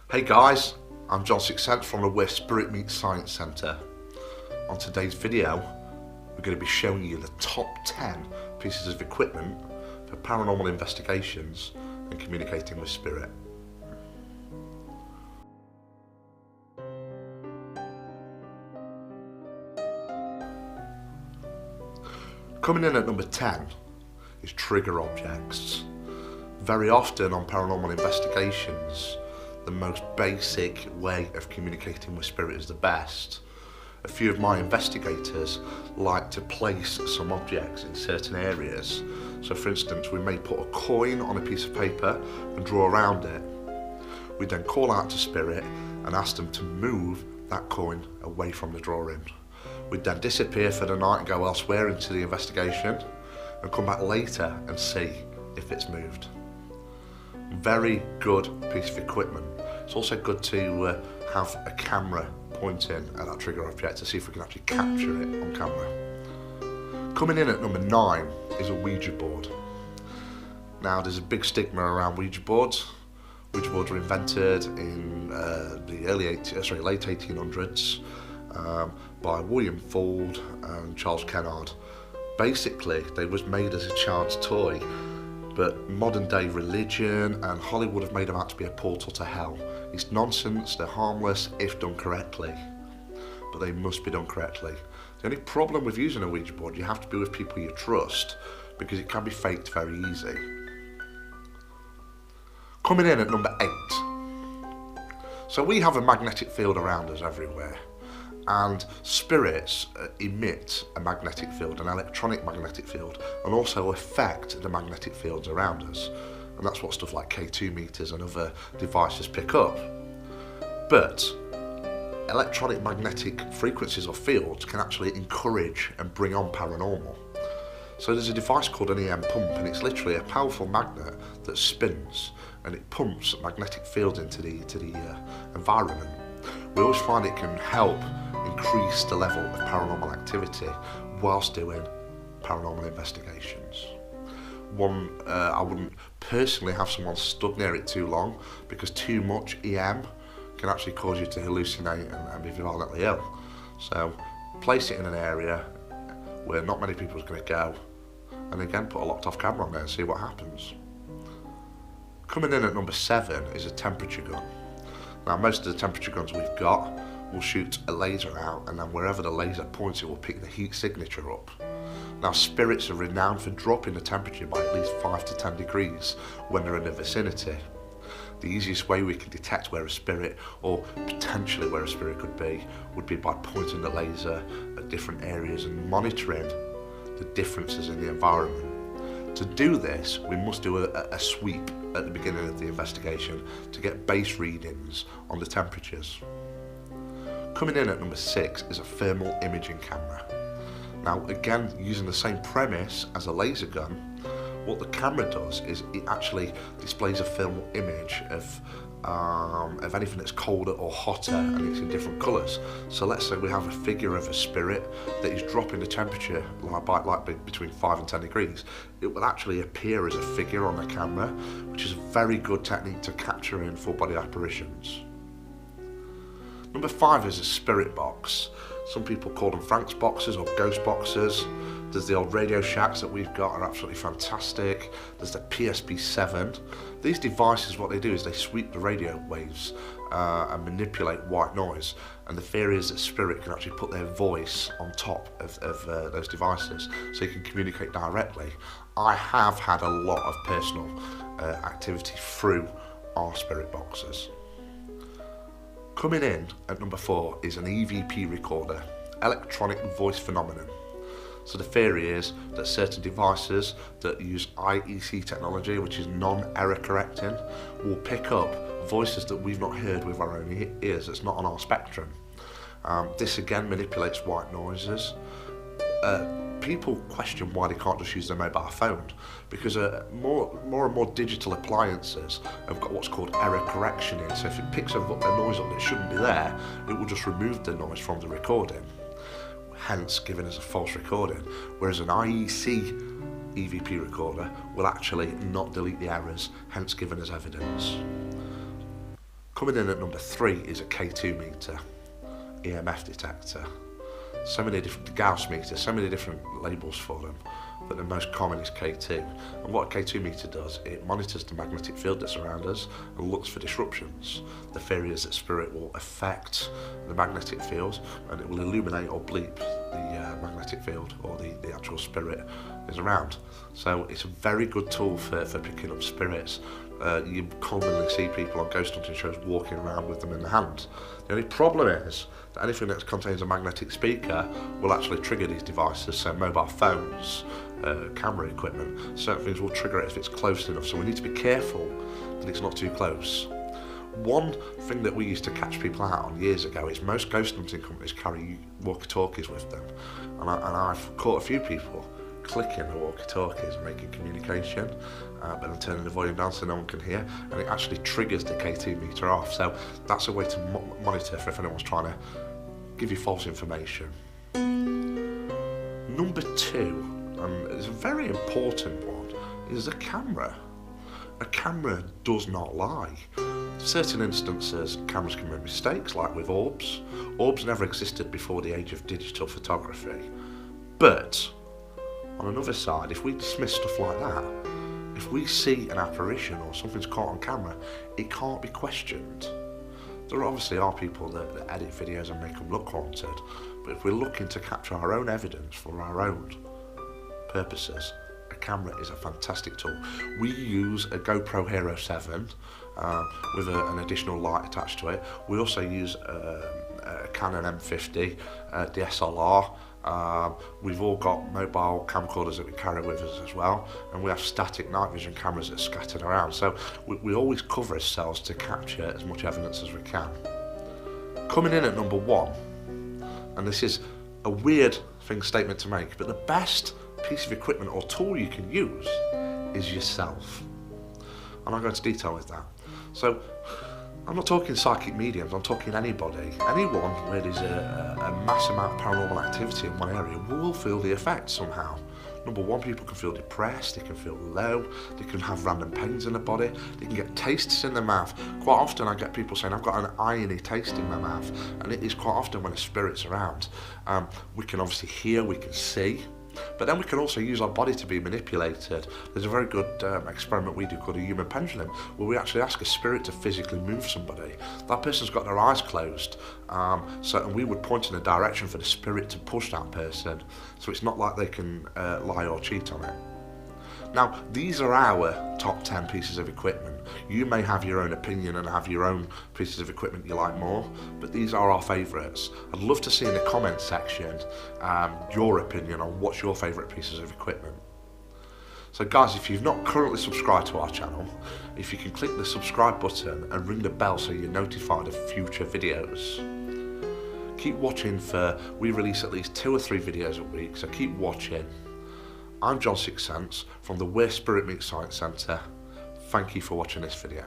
Hey guys, I'm John Sixcent from the Where Spirit Meets Science Centre. On today's video, we're going to be showing you the top 10 pieces of equipment for paranormal investigations and communicating with spirit. Coming in at number 10 is trigger objects. Very often on paranormal investigations, the most basic way of communicating with spirit is the best. A few of my investigators like to place some objects in certain areas. So for instance, we may put a coin on a piece of paper and draw around it. We then call out to spirit and ask them to move that coin away from the drawing. We'd then disappear for the night and go elsewhere into the investigation and come back later and see if it's moved. Very good piece of equipment. It's also good to have a camera pointing at that trigger object to see if we can actually capture it on camera. Coming in at number 9 is a Ouija board. Now there's a big stigma around Ouija boards. Ouija boards were invented in the late 1800s by William Ford and Charles Kennard. Basically, they was made as a child's toy, but modern day religion and Hollywood have made them out to be a portal to hell. It's nonsense, they're harmless if done correctly, but they must be done correctly. The only problem with using a Ouija board, you have to be with people you trust, because it can be faked very easy. Coming in at number 8. So we have a magnetic field around us everywhere, and spirits emit a magnetic field, an electronic magnetic field, and also affect the magnetic fields around us. And that's what stuff like K2 meters and other devices pick up. But electronic magnetic frequencies or fields can actually encourage and bring on paranormal. So there's a device called an EM pump, and it's literally a powerful magnet that spins and it pumps magnetic fields into the environment. We always find it can help increase the level of paranormal activity whilst doing paranormal investigations. I wouldn't personally have someone stood near it too long, because too much EM can actually cause you to hallucinate and be violently ill. So place it in an area where not many people are going to go, and again put a locked off camera on there and see what happens. Coming in at number 7 is a temperature gun. Now most of the temperature guns we've got will shoot a laser out, and then wherever the laser points it will pick the heat signature up. Now spirits are renowned for dropping the temperature by at least 5 to 10 degrees when they're in the vicinity. The easiest way we can detect where a spirit, or potentially where a spirit could be, would be by pointing the laser at different areas and monitoring the differences in the environment. To do this, we must do a sweep at the beginning of the investigation to get base readings on the temperatures. Coming in at number 6 is a thermal imaging camera. Now again, using the same premise as a laser gun, what the camera does is it actually displays a thermal image of anything that's colder or hotter, and it's in different colours. So let's say we have a figure of a spirit that is dropping the temperature like between 5 and 10 degrees. It will actually appear as a figure on the camera, which is a very good technique to capture in full body apparitions. Number 5 is a spirit box. Some people call them Frank's boxes or ghost boxes. There's the old Radio Shacks that we've got, are absolutely fantastic. There's the PSP-7. These devices, what they do is they sweep the radio waves and manipulate white noise. And the theory is that spirit can actually put their voice on top of those devices, so you can communicate directly. I have had a lot of personal activity through our spirit boxes. Coming in at number 4 is an EVP recorder, electronic voice phenomenon. So the theory is that certain devices that use IEC technology, which is non-error correcting, will pick up voices that we've not heard with our own ears, that's not on our spectrum. This again manipulates white noises. People question why they can't just use their mobile phone, because more and more digital appliances have got what's called error correction in. So if it picks a noise up that shouldn't be there, it will just remove the noise from the recording, hence giving us a false recording. Whereas an IEC EVP recorder will actually not delete the errors, hence giving us evidence. Coming in at number 3 is a K2 meter, EMF detector. So many different, Gauss meters, so many different labels for them, but the most common is K2. And what a K2 meter does, it monitors the magnetic field that's around us and looks for disruptions. The theory is that spirit will affect the magnetic field and it will illuminate or bleep the magnetic field, or the actual spirit is around. So it's a very good tool for picking up spirits. You commonly see people on ghost hunting shows walking around with them in the hand. The only problem is that anything that contains a magnetic speaker will actually trigger these devices, so mobile phones, camera equipment, certain things will trigger it if it's close enough, so we need to be careful that it's not too close. One thing that we used to catch people out on years ago is most ghost hunting companies carry walkie-talkies with them, and I've caught a few people clicking the walkie-talkies and making communication, but then turning the volume down so no one can hear, and it actually triggers the K2 meter off. So that's a way to monitor for if anyone's trying to give you false information. Number 2, and it's a very important one, is a camera. A camera does not lie. In certain instances, cameras can make mistakes, like with orbs. Orbs never existed before the age of digital photography. But on another side, if we dismiss stuff like that, if we see an apparition or something's caught on camera, it can't be questioned. There obviously are people that edit videos and make them look haunted, but if we're looking to capture our own evidence for our own purposes, a camera is a fantastic tool. We use a GoPro Hero 7 with an additional light attached to it. We also use a Canon M50 DSLR. We've all got mobile camcorders that we carry with us as well, and we have static night vision cameras that are scattered around, so we always cover ourselves to capture as much evidence as we can. Coming in at number 1, and this is a weird statement to make, but the best piece of equipment or tool you can use is yourself, and I'll go into detail with that. So I'm not talking psychic mediums, I'm talking anybody. Anyone where there's a mass amount of paranormal activity in one area will feel the effect somehow. Number 1, people can feel depressed, they can feel low, they can have random pains in the body, they can get tastes in their mouth. Quite often I get people saying, I've got an irony taste in my mouth, and it is quite often when a spirit's around. We can obviously hear, we can see, but then we can also use our body to be manipulated. There's a very good experiment we do called a human pendulum, where we actually ask a spirit to physically move somebody. That person's got their eyes closed, and we would point in a direction for the spirit to push that person, so it's not like they can lie or cheat on it. Now, these are our top 10 pieces of equipment. You may have your own opinion and have your own pieces of equipment you like more, but these are our favourites. I'd love to see in the comments section your opinion on what's your favourite pieces of equipment. So guys, if you've not currently subscribed to our channel, if you can click the subscribe button and ring the bell so you're notified of future videos. Keep watching we release at least 2 or 3 videos a week, so keep watching. I'm John Sixth Sense from the Where Spirit Meets Science Centre. Thank you for watching this video.